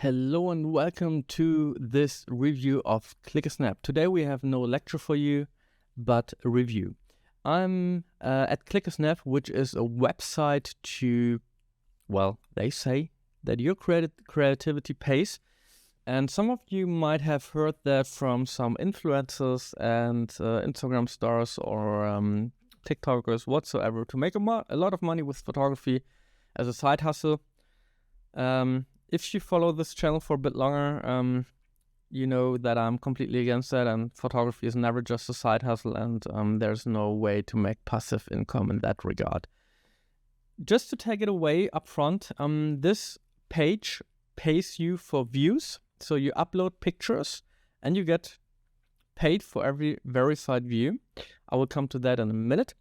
Hello and welcome to this review of ClickASnap. Today we have no lecture for you, but a review. I'm at ClickASnap, which is a website to, well, they say that your creativity pays. And some of you might have heard that from some influencers and Instagram stars or TikTokers whatsoever to make a lot of money with photography as a side hustle. If you follow this channel for a bit longer, you know that I'm completely against that, and photography is never just a side hustle, and there's no way to make passive income in that regard. Just to take it away up front, this page pays you for views. So you upload pictures and you get paid for every verified view. I will come to that in a minute.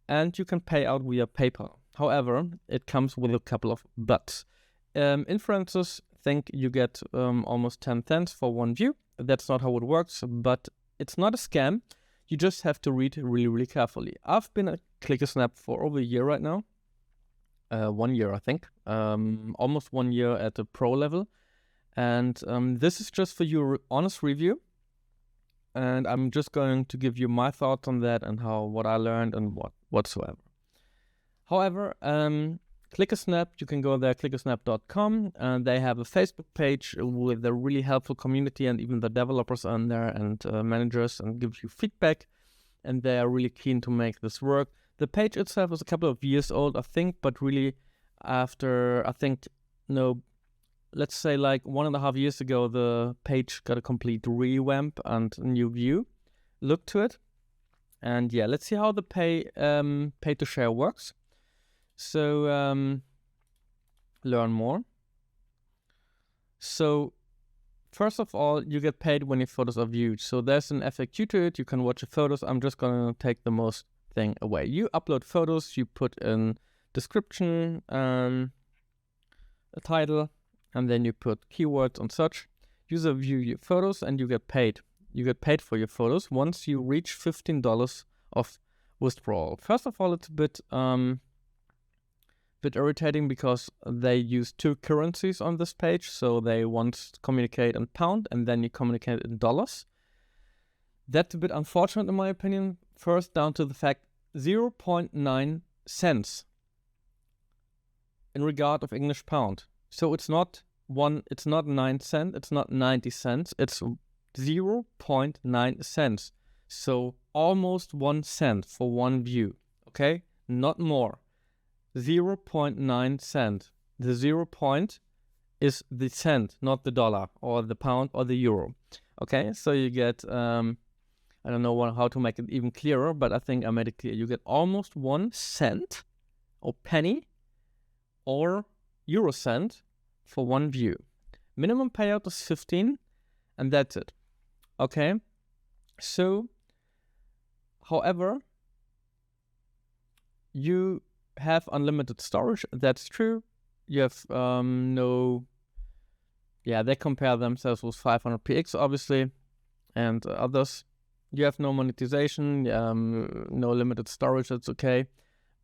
And you can pay out via PayPal. However, it comes with a couple of buts. Influencers think you get almost 10 cents for one view. That's not how it works, but it's not a scam. You just have to read really, really carefully. I've been at ClickASnap for over a year right now. 1 year, I think. Almost 1 year at the pro level. And this is just for your honest review. And I'm just going to give you my thoughts on that and what I learned and whatsoever. However, ClickASnap, you can go there, clickasnap.com, and they have a Facebook page with a really helpful community, and even the developers on there and managers, and gives you feedback, and they are really keen to make this work. The page itself is a couple of years old, I think, but really after, let's say like 1.5 years ago, the page got a complete revamp and a new view look to it. And yeah, let's see how the pay to share works. So learn more. So first of all, you get paid when your photos are viewed. So there's an FAQ to it. You can watch your photos. I'm just going to take the most thing away. You upload photos, you put in description, a title, and then you put keywords and such. User view your photos and you get paid. You get paid for your photos once you reach $15 of withdrawal. First of all, it's a bit irritating because they use two currencies on this page. So they once communicate in pound and then you communicate in dollars. That's a bit unfortunate in my opinion. First, down to the fact 0.9 cents in regard of English pound. So it's not 9 cents, it's not 90 cents, it's 0.9 cents. So almost 1 cent for one view, okay? Not more. 0.9 cent. The 0 point is the cent, not the dollar or the pound or the euro. Okay, so you get, I don't know how to make it even clearer, but I think I made it clear. You get almost 1 cent or penny or euro cent for one view. Minimum payout is 15 and that's it. Okay, so, however, you have unlimited storage. That's true. You have they compare themselves with 500px obviously and others. You have no monetization, no limited storage. That's okay.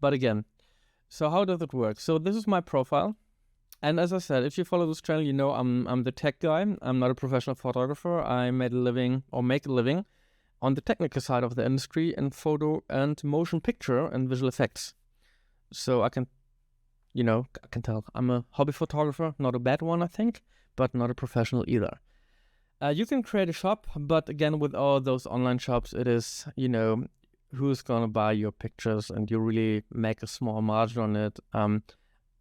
But again, so how does it work? So this is my profile, and as I said, if you follow this channel, you know I'm the tech guy. I'm not a professional photographer. I make a living on the technical side of the industry in photo and motion picture and visual effects. So I can tell I'm a hobby photographer, not a bad one, I think, but not a professional either. You can create a shop, but again, with all those online shops, it is, who's going to buy your pictures, and you really make a small margin on it. I'm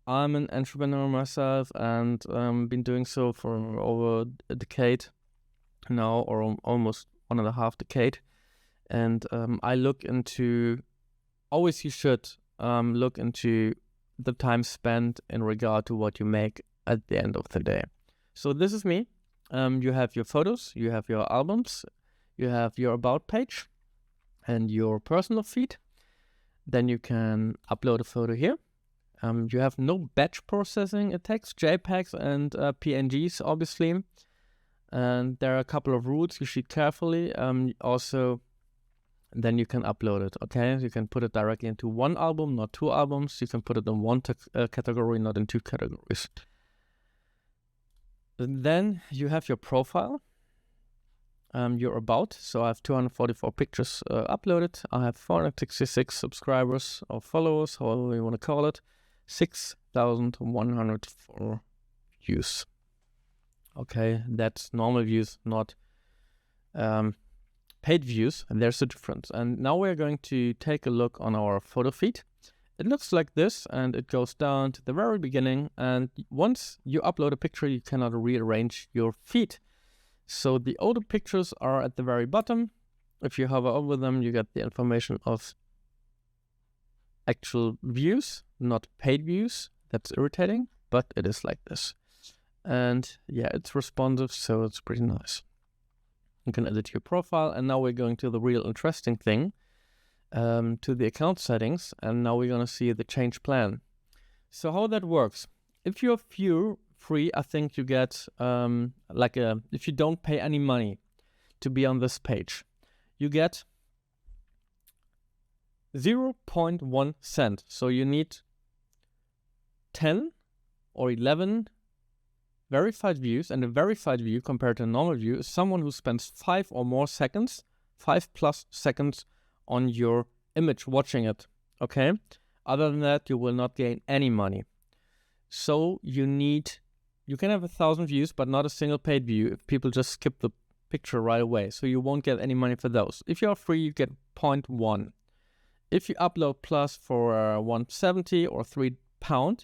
an entrepreneur myself, and been doing so for over a decade now, or almost 1.5 decades. And I look into, always you should look into the time spent in regard to what you make at the end of the day. So this is me. You have your photos, you have your albums, you have your about page and your personal feed. Then you can upload a photo here. You have no batch processing. It takes JPEGs and PNGs, obviously. And there are a couple of rules you should carefully. Also, then you can upload it, okay? You can put it directly into one album, not two albums. You can put it in one category, not in two categories. And then you have your profile, your about. So I have 244 pictures uploaded. I have 466 subscribers or followers, however you want to call it. 6,104 views. Okay, that's normal views, not paid views, and there's a difference. And now we're going to take a look on our photo feed. It looks like this, and it goes down to the very beginning, and once you upload a picture, you cannot rearrange your feed. So the older pictures are at the very bottom. If you hover over them, you get the information of actual views, not paid views. That's irritating, but it is like this. And yeah, it's responsive, so it's pretty nice. You can edit your profile, and now we're going to the real interesting thing, to the account settings, and now we're going to see the change plan. So how that works, if you're free, I think you get if you don't pay any money to be on this page, you get 0.1 cent. So you need 10 or 11 verified views, and a verified view compared to a normal view is someone who spends 5 or more seconds, 5+ seconds on your image watching it. Okay, other than that, you will not gain any money. So you can have 1,000 views, but not a single paid view if people just skip the picture right away. So you won't get any money for those. If you are free, you get 0.1. If you upload plus for 170 or £3,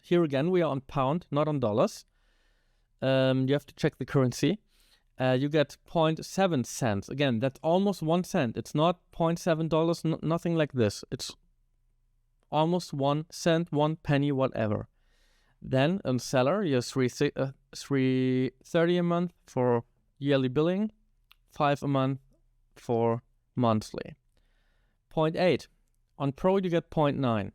here again we are on pound, not on dollars. You have to check the currency. You get 0.7 cents. Again, that's almost 1 cent. It's not $0.7, nothing like this. It's almost 1 cent, 1 penny, whatever. Then on seller, you have $3.30 a month for yearly billing, $5 a month for monthly. 0.8. On Pro, you get 0.9.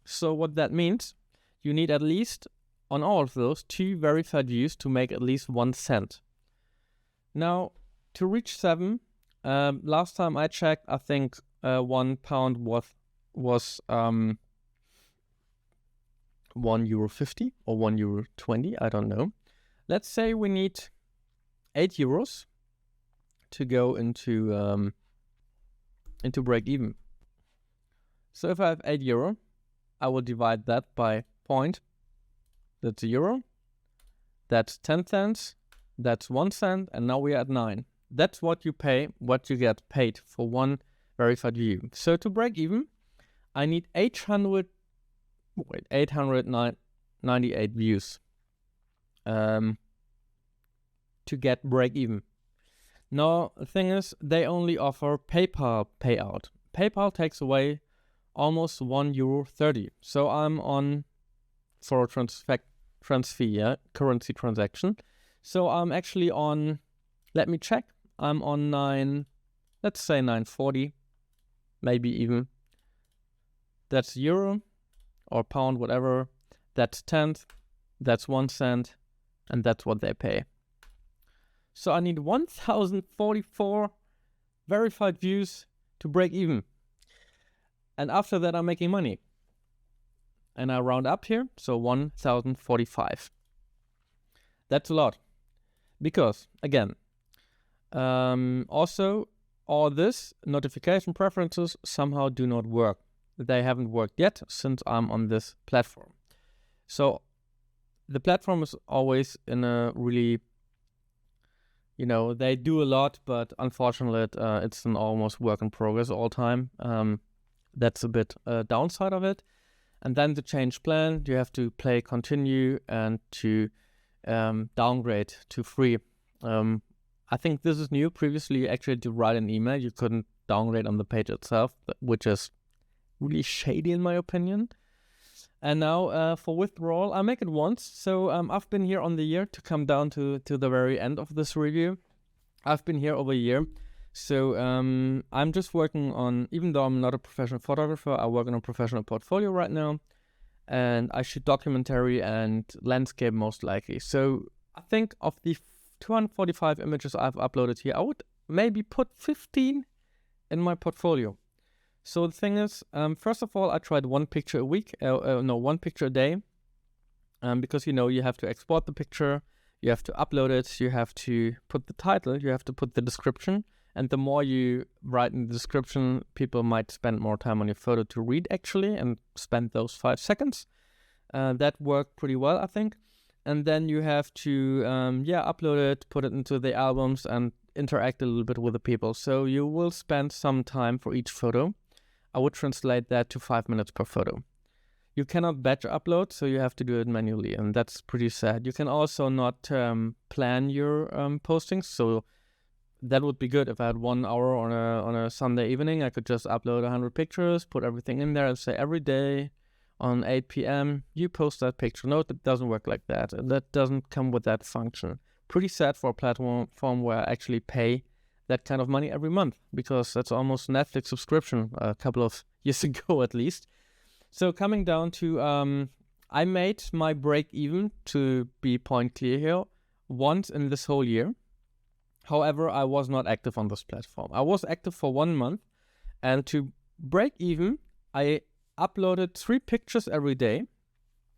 So what that means, you need at least, on all of those, 2 verified views to make at least 1 cent. Now, to reach 7, last time I checked, I think £1 was €1.50 or €1.20, I don't know. Let's say we need €8 to go into break even. So if I have €8, I will divide that by point. That's a euro. That's 10 cents. That's 1 cent. And now we are at 9. That's what you pay, what you get paid for 1 verified view. So to break even, I need 898 views to get break even. Now, the thing is, they only offer PayPal payout. PayPal takes away almost €1.30. So I'm on for a transfer, yeah, currency transaction. So I'm actually on, let me check. I'm on let's say 9.40, maybe even. That's euro or pound, whatever. That's 10th, that's 1 cent, and that's what they pay. So I need 1,044 verified views to break even. And after that, I'm making money. And I round up here, so 1,045. That's a lot. Because, again, also, all this notification preferences somehow do not work. They haven't worked yet since I'm on this platform. So the platform is always in a really, they do a lot, but unfortunately, it's an almost work in progress all time. That's a bit downside of it. And then to change plan, you have to play continue and to downgrade to free. I think this is new. Previously, actually, to write an email, you couldn't downgrade on the page itself, which is really shady in my opinion. And now for withdrawal, I make it once. So I've been here on the year to come down to the very end of this review. I've been here over a year. So I'm just working on, even though I'm not a professional photographer, I work on a professional portfolio right now. And I shoot documentary and landscape most likely. So I think of the 245 images I've uploaded here, I would maybe put 15 in my portfolio. So the thing is, first of all, I tried 1 picture a week, 1 picture a day. Because, you have to export the picture, You have to upload it, you have to put the title, you have to put the description. And the more you write in the description, people might spend more time on your photo to read actually and spend those 5 seconds. That worked pretty well, I think. And then you have to, upload it, put it into the albums and interact a little bit with the people. So you will spend some time for each photo. I would translate that to 5 minutes per photo. You cannot batch upload, so you have to do it manually, and that's pretty sad. You can also not plan your postings, so that would be good if I had 1 hour on a Sunday evening. I could just upload 100 pictures, put everything in there, and say every day on 8 p.m. you post that picture. No, it doesn't work like that. That doesn't come with that function. Pretty sad for a platform where I actually pay that kind of money every month, because that's almost Netflix subscription a couple of years ago at least. So coming down to, I made my break even, to be point clear here, once in this whole year. However, I was not active on this platform. I was active for 1 month, and to break even, I uploaded 3 pictures every day.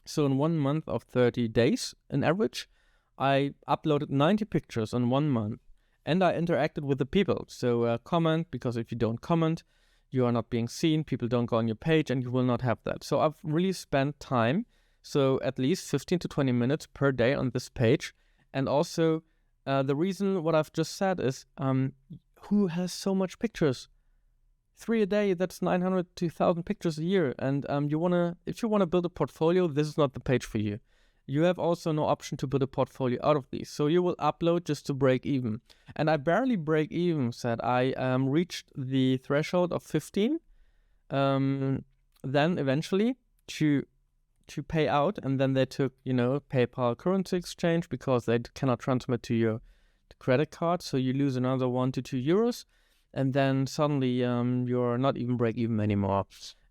So in 1 month of 30 days, in average, I uploaded 90 pictures in 1 month, and I interacted with the people. So comment, because if you don't comment, you are not being seen, people don't go on your page, and you will not have that. So I've really spent time, so at least 15 to 20 minutes per day on this page. And also, the reason what I've just said is, who has so much pictures? 3 a day, that's 900 to 1,000 pictures a year. And if you wanna build a portfolio, this is not the page for you. You have also no option to build a portfolio out of these. So you will upload just to break even. And I barely break even, said I reached the threshold of 15. Then eventually to pay out, and then they took, PayPal currency exchange, because they cannot transmit to your credit card. So you lose another 1 to 2 euros. And then suddenly you're not even break even anymore.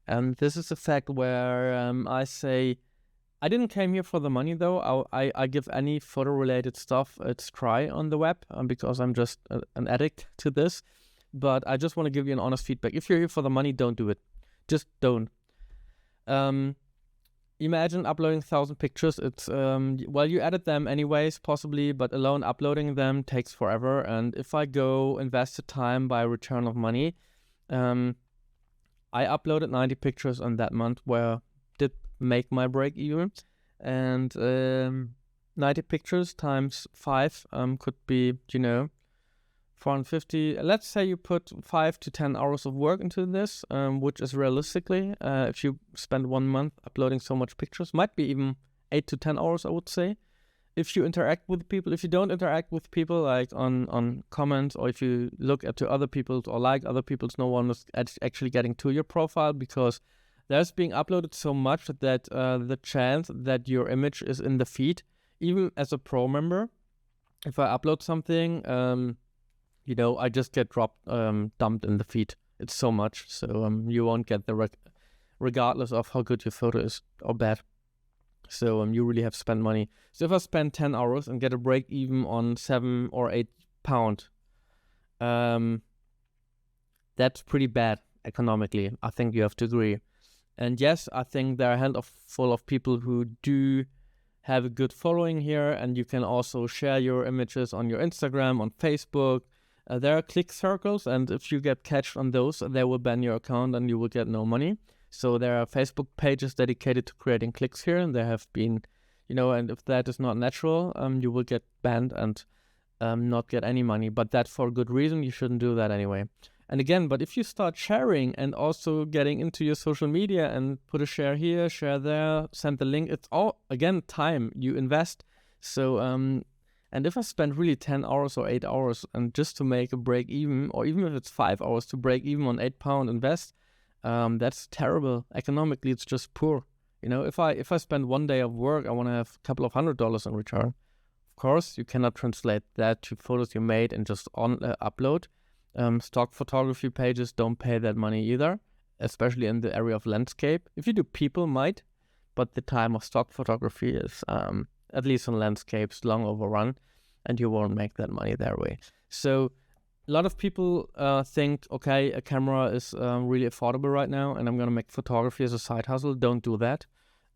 And this is a fact where I say, I didn't came here for the money though. I give any photo related stuff its try on the web, because I'm just an addict to this. But I just want to give you an honest feedback. If you're here for the money, don't do it. Just don't. Imagine uploading 1,000 pictures. It's you edit them anyways, possibly, but alone uploading them takes forever. And if I go invest the time by return of money, I uploaded 90 pictures on that month where did make my break even, and 90 pictures times 5 could be 450. Let's say you put 5 to 10 hours of work into this, which is realistically, if you spend 1 month uploading so much pictures, might be even 8 to 10 hours, I would say. If you interact with people, if you don't interact with people, like on comments, or if you look at to other people's or like other people's, no one is actually getting to your profile, because there's being uploaded so much that the chance that your image is in the feed, even as a pro member, if I upload something, I just get dumped in the feed. It's so much, so you won't get the regardless of how good your photo is or bad. So you really have spent money. So if I spend 10 hours and get a break even on 7 or 8 pound, that's pretty bad economically. I think you have to agree. And yes, I think there are a handful of people who do have a good following here, and you can also share your images on your Instagram, on Facebook. There are click circles, and if you get catched on those, they will ban your account and you will get no money. So there are Facebook pages dedicated to creating clicks here, and there have been, and if that is not natural, you will get banned and not get any money. But that's for a good reason. You shouldn't do that anyway. And again, but if you start sharing and also getting into your social media and put a share here, share there, send the link, it's all, again, time you invest. So, and if I spend really 10 hours or 8 hours and just to make a break even, or even if it's 5 hours to break even on £8 invest, that's terrible. Economically, it's just poor. If I spend 1 day of work, I want to have a couple of $100 in return. Of course, you cannot translate that to photos you made and just upload. Stock photography pages don't pay that money either, especially in the area of landscape. If you do people, might, but the time of stock photography is, at least on landscapes, long overrun, and you won't make that money that way. So a lot of people think, okay, a camera is really affordable right now, and I'm going to make photography as a side hustle. Don't do that.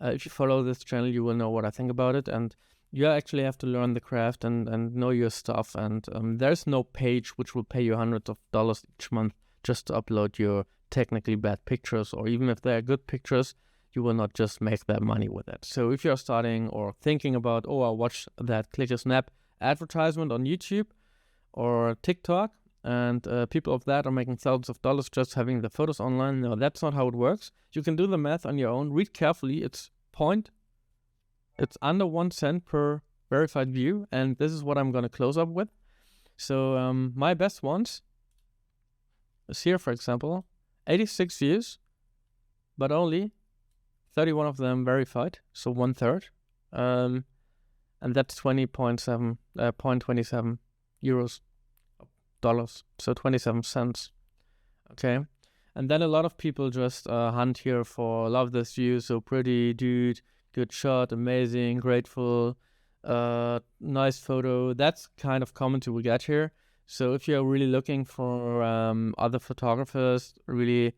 If you follow this channel, you will know what I think about it. And you actually have to learn the craft and know your stuff. And there's no page which will pay you hundreds of dollars each month just to upload your technically bad pictures, or even if they're good pictures, you will not just make that money with it. So if you're starting or thinking about, oh, I'll watch that ClickASnap advertisement on YouTube or TikTok, and people of that are making thousands of dollars just having the photos online. No, that's not how it works. You can do the math on your own. Read carefully. It's under 1 cent per verified view, and this is what I'm going to close up with. So my best ones is here, for example, 86 views, but only 31 of them verified, so 1/3. And that's 0.27 euros, dollars, so 27 cents. Okay. And then a lot of people just hunt here for, love this view, so pretty, dude, good shot, amazing, grateful, nice photo. That's kind of common to get here. So if you're really looking for other photographers, really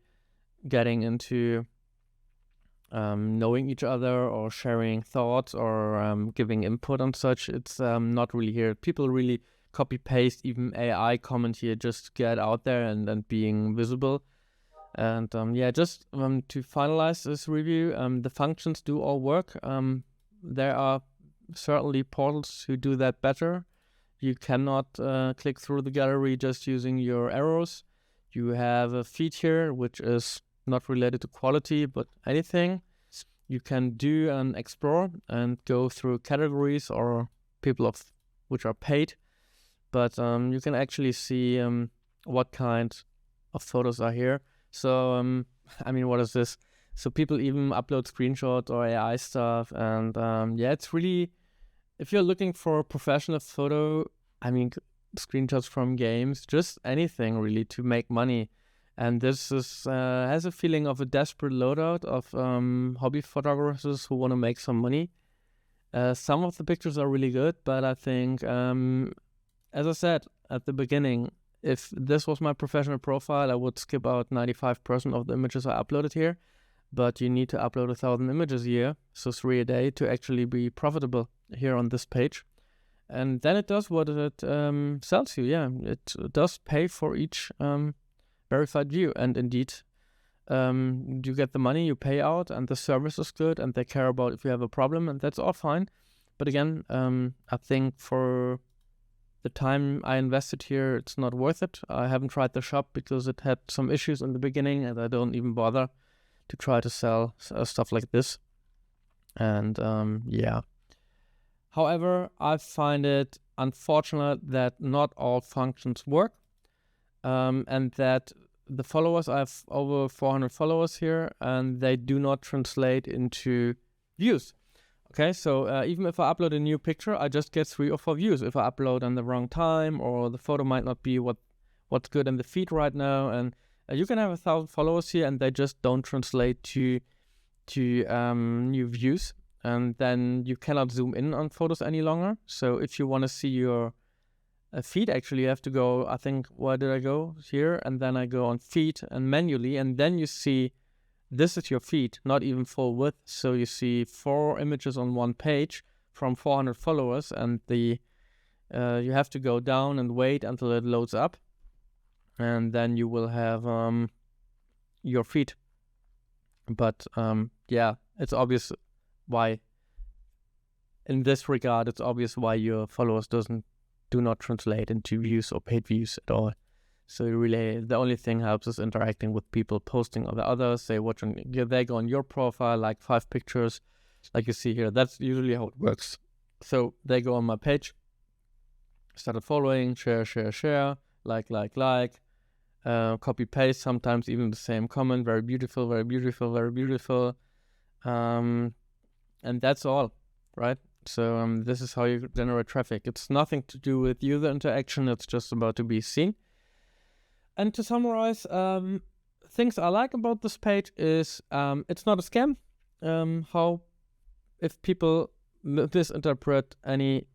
getting into knowing each other or sharing thoughts or giving input on such, it's not really here. People really copy paste even AI comment here just to get out there and being visible. And just to finalize this review, the functions do all work. There are certainly portals who do that better. You cannot click through the gallery just using your arrows. You have a feed here, which is not related to quality, but anything. You can do an explore and go through categories or people which are paid, but you can actually see what kind of photos are here. So, what is this? So people even upload screenshots or AI stuff, and it's really, if you're looking for a professional photo, screenshots from games, just anything really to make money. And this is has a feeling of a desperate loadout of hobby photographers who want to make some money. Some of the pictures are really good, but I think, as I said at the beginning, if this was my professional profile, I would skip out 95% of the images I uploaded here. But you need to upload 1,000 images a year, so 3 a day, to actually be profitable here on this page. And then it does what it sells you. Yeah, it does pay for each verified view. And indeed, you get the money, you pay out, and the service is good, and they care about if you have a problem, and that's all fine. But again, I think for the time I invested here, it's not worth it. I haven't tried the shop because it had some issues in the beginning, and I don't even bother to try to sell stuff like this. And however, I find it unfortunate that not all functions work, and that the followers, I have over 400 followers here, and they do not translate into views. Okay, so even if I upload a new picture, I just get 3 or 4 views. If I upload on the wrong time, or the photo might not be what's good in the feed right now, and you can have 1,000 followers here, and they just don't translate to new views, and then you cannot zoom in on photos any longer. So if you want to see your feed, actually you have to go, I think, where did I go? Here, and then I go on feed and manually, and then you see this is your feed, not even full width. So you see 4 images on one page from 400 followers, and you have to go down and wait until it loads up, and then you will have your feed. But it's obvious why, in this regard, it's obvious why your followers do not translate into views or paid views at all. So really, the only thing helps is interacting with people, posting on the others. They go on your profile, like 5 pictures, like you see here. That's usually how it works. So they go on my page, started following, share, like, copy paste. Sometimes even the same comment. Very beautiful, very beautiful, very beautiful. And that's all, right? So this is how you generate traffic. It's nothing to do with user interaction. It's just about to be seen. And to summarize, things I like about this page is it's not a scam. If people misinterpret any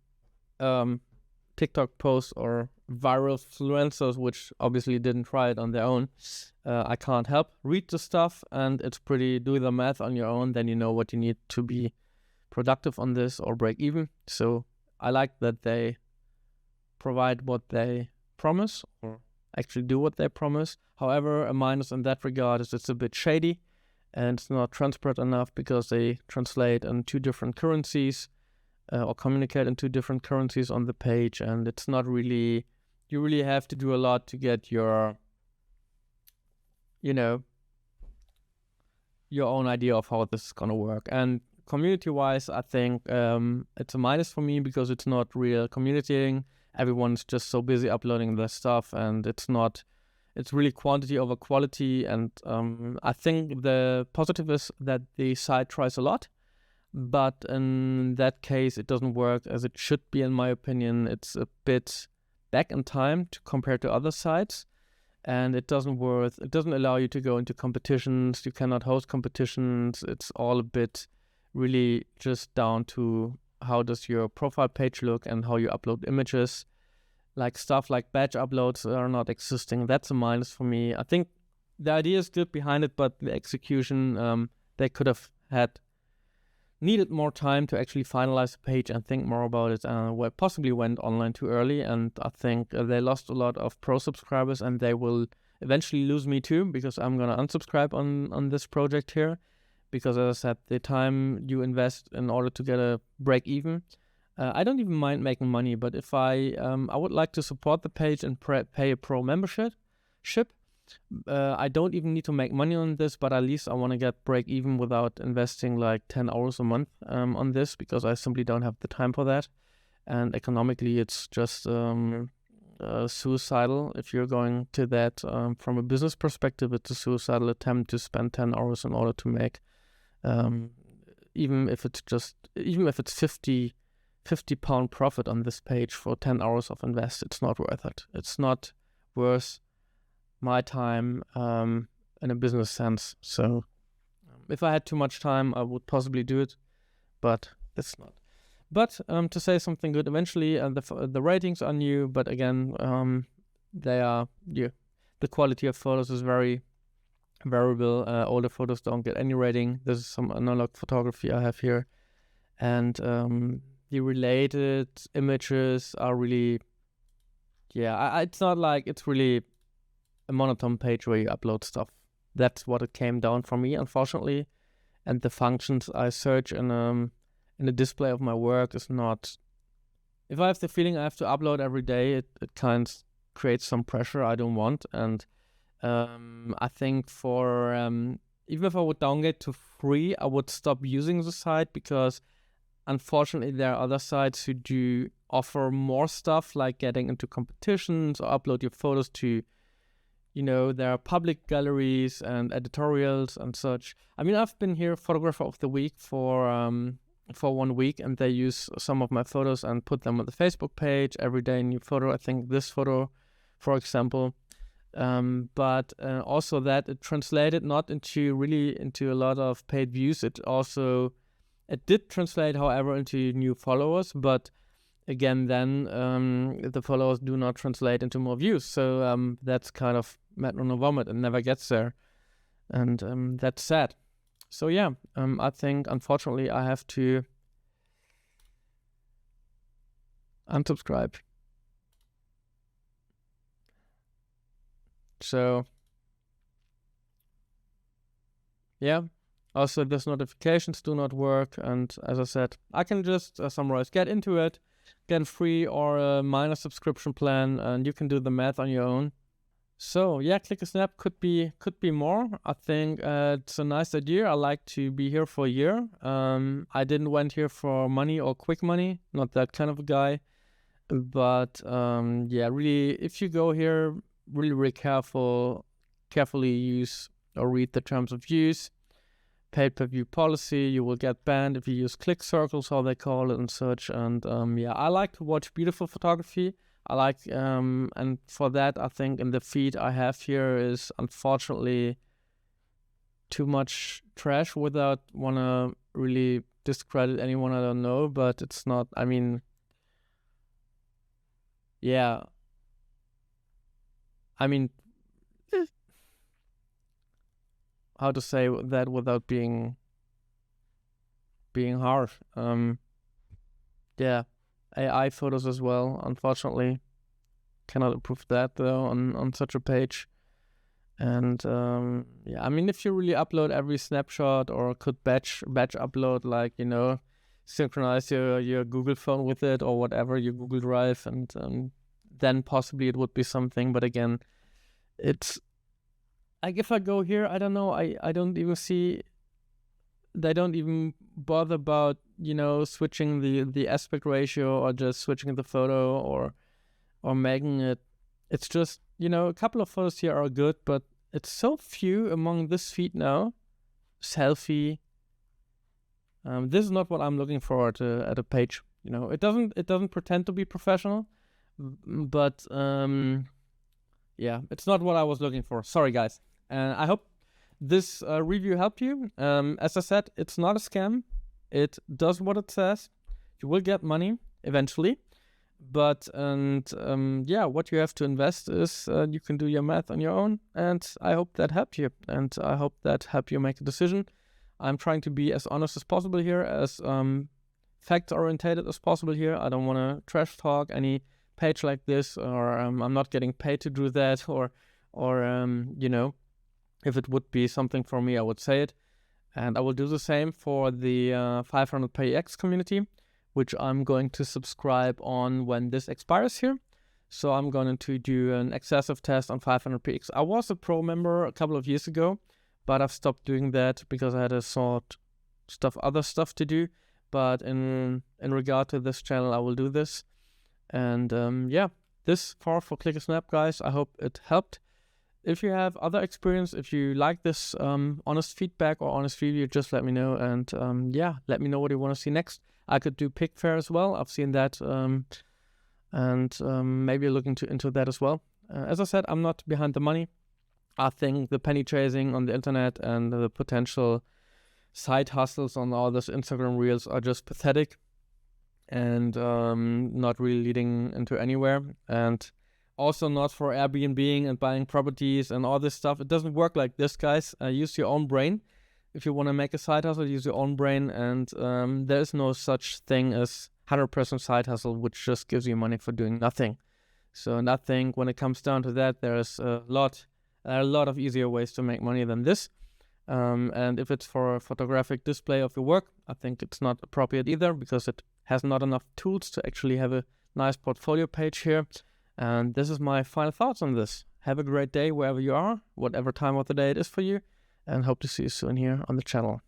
TikTok posts or viral influencers, which obviously didn't try it on their own, I can't help. Read the stuff, and it's do the math on your own. Then you know what you need to be productive on this or break even. So I like that they provide what they promise or actually do what they promise. However, a minus in that regard is it's a bit shady and it's not transparent enough because they translate in 2 different currencies or communicate in 2 different currencies on the page, and it's not really, you really have to do a lot to get your, your own idea of how this is going to work. And community-wise, I think it's a minus for me because it's not real communicating. Everyone's just so busy uploading their stuff, and it's really quantity over quality. And I think the positive is that the site tries a lot, but in that case, it doesn't work as it should be, in my opinion. It's a bit back in time compared to other sites, and it doesn't allow you to go into competitions. You cannot host competitions. It's all a bit really just down to how does your profile page look and how you upload images. Like stuff like batch uploads are not existing. That's a minus for me. I think the idea is good behind it, but the execution, they could have needed more time to actually finalize the page and think more about it. Possibly went online too early, and I think they lost a lot of pro subscribers, and they will eventually lose me too, because I'm gonna unsubscribe on this project here, because as I said, the time you invest in order to get a break even, I don't even mind making money, but if I would like to support the page and pay a pro membership. I don't even need to make money on this, but at least I want to get break even without investing like 10 hours a month on this, because I simply don't have the time for that. And economically, it's just suicidal. If you're going to that from a business perspective, it's a suicidal attempt to spend 10 hours in order to make, even if it's 50 pound profit on this page for 10 hours of invest, it's not worth it. It's not worth my time in a business sense. So if I had too much time, I would possibly do it, but it's not. But to say something good, eventually the ratings are new, but again, the quality of photos is very variable. Older photos don't get any rating. This is some analog photography I have here, and the related images are really, it's not like it's really a monotone page where you upload stuff. That's what it came down for me, unfortunately. And the functions I search in the display of my work is not. If I have the feeling I have to upload every day, it kind of creates some pressure I don't want. And I think for even if I would downgrade to free, I would stop using the site, because unfortunately there are other sites who do offer more stuff, like getting into competitions or upload your photos to, there are public galleries and editorials and such. I mean, I've been here photographer of the week for 1 week, and they use some of my photos and put them on the Facebook page. Every day a new photo. I think this photo, for example. But also that it translated not into a lot of paid views. It did translate, however, into new followers, but again, then the followers do not translate into more views. So that's kind of met on a vomit and never gets there. And that's sad. So yeah, I think, unfortunately, I have to unsubscribe. So yeah. Also, these notifications do not work, and as I said, I can just summarize: get into it, get a free or a minor subscription plan, and you can do the math on your own. So yeah, ClickASnap could be more. I think it's a nice idea. I like to be here for a year. I didn't went here for money or quick money, not that kind of a guy. But really, if you go here, really carefully use or read the terms of use. Paid per view policy, you will get banned if you use click circles, how they call it, and such. And I like to watch beautiful photography. I like and for that, I think in the feed I have here is unfortunately too much trash, without wanna really discredit anyone I don't know, but it's not. I mean, yeah. I mean, how to say that without being being harsh. Yeah, AI photos as well, unfortunately. Cannot approve that though on such a page. And yeah, I mean, if you really upload every snapshot or could batch upload, like, you know, synchronize your Google phone with it or whatever, your Google Drive, and then possibly it would be something. But again, it's like, if I go here, I don't know, I don't even see, they don't even bother about, you know, switching the aspect ratio or just switching the photo or making it. It's just, you know, a couple of photos here are good, but it's so few among this feed now. Selfie. This is not what I'm looking for at a page. You know, it doesn't pretend to be professional, but yeah, it's not what I was looking for. Sorry, guys. I hope this review helped you. As I said, it's not a scam. It does what it says. You will get money eventually. But yeah, what you have to invest is you can do your math on your own, and I hope that helped you, and I hope that helped you make a decision. I'm trying to be as honest as possible here, as fact-orientated as possible here. I don't want to trash talk any page like this, or I'm not getting paid to do that, or you know, if it would be something for me, I would say it. And I will do the same for the 500px community, which I'm going to subscribe on when this expires here. So I'm going to do an excessive test on 500px. I was a pro member a couple of years ago, but I've stopped doing that because I had other stuff to do. But in regard to this channel, I will do this. And yeah, this for ClickASnap, guys. I hope it helped. If you have other experience, if you like this honest feedback or honest review, just let me know. And yeah, let me know what you want to see next. I could do pic fair as well. I've seen that, and maybe looking into that as well. As I said, I'm not behind the money. I think the penny chasing on the internet and the potential side hustles on all those Instagram reels are just pathetic and not really leading into anywhere. And also not for Airbnb and buying properties and all this stuff. It doesn't work like this, guys. Use your own brain. If you want to make a side hustle, use your own brain, and there is no such thing as 100% side hustle, which just gives you money for doing nothing. So nothing, when it comes down to that, there are a lot of easier ways to make money than this. And if it's for a photographic display of your work, I think it's not appropriate either, because it has not enough tools to actually have a nice portfolio page here. And this is my final thoughts on this. Have a great day wherever you are, whatever time of the day it is for you. And hope to see you soon here on the channel.